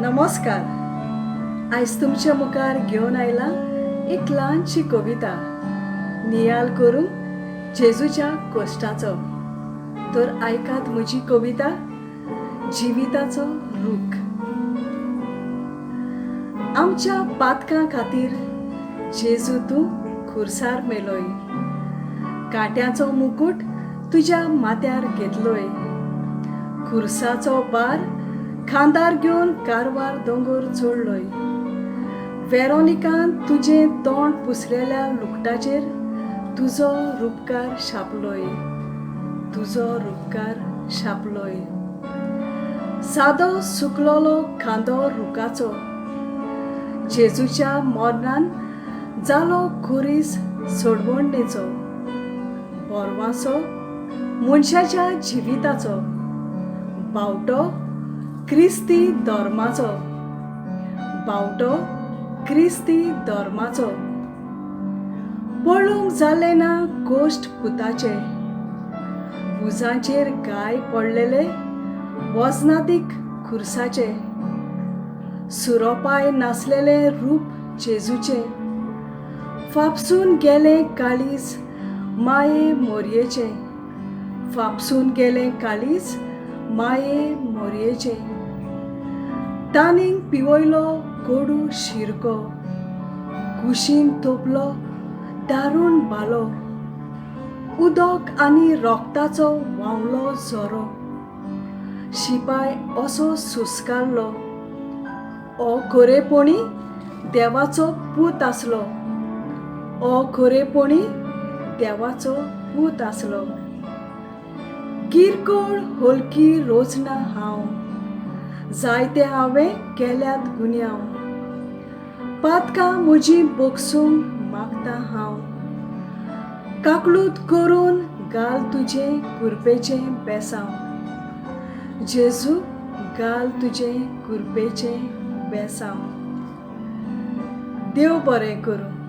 नमस्कार. आयज तुमच्या मुखार घेवन आयला एक ल्हानशी कविता नियाल करूंक जेजूच्या कश्टाचो. तर आयकात म्हजी कविता जिविताचो रूख. आमच्या पातकां खातीर जेजू तूं खुर्सार मेलोय. कांट्याचो मुकुट तुज्या माथ्यार घेतलोय. खुर्साचो बार खांदार घेवन कारवार दोंगर चोडलोय. वेरोनिकान तुजें तोंड पुसलेल्या लुगटाचेर तुजो रूपकार छापलोय. तुजो रूपकार छापलोय. सादो सुकलोलो खांदो रुखाचो जेजूच्या मरणान जालो खुरीस सोडवणेचो. बोरवासो मनशाच्या जिविताचो बावटो क्रिस्ती धर्माचो. बावटो क्रिस्ती धर्माचो. पळोवंक जालें ना गोश्ट पुताचे. भुजांचेर गाय पडलेले वजनादीक खुर्साचे. सुरोपाय नासलेले रूप जेजूचे. फापसून गेलें काळीज माये मोरयेचे. फापसून गेलें काळीज माये मोरयेचे. ताणीं पिवयलो कोडू शिरको. कुशीन तोपलो दारूण बालो. उदक आनी रोगताचो व्हांवलो झरो. शिपाय असो सुस्कारलो. ओ खरेपणी देवाचो पूत आसलो. ओ खरेपणी देवाचो पूत आसलो. किरकोळ होलकी रोजना हांव. जायते हांवें केल्यात गुन्यांव. पातकां म्हजीं बोगसूंक मागता हांव. काकलूत करून घाल तुजें कुरपेचें बेसांव. जेजू घाल तुजें कुरपेचें बेसांव. देव बरें करूं.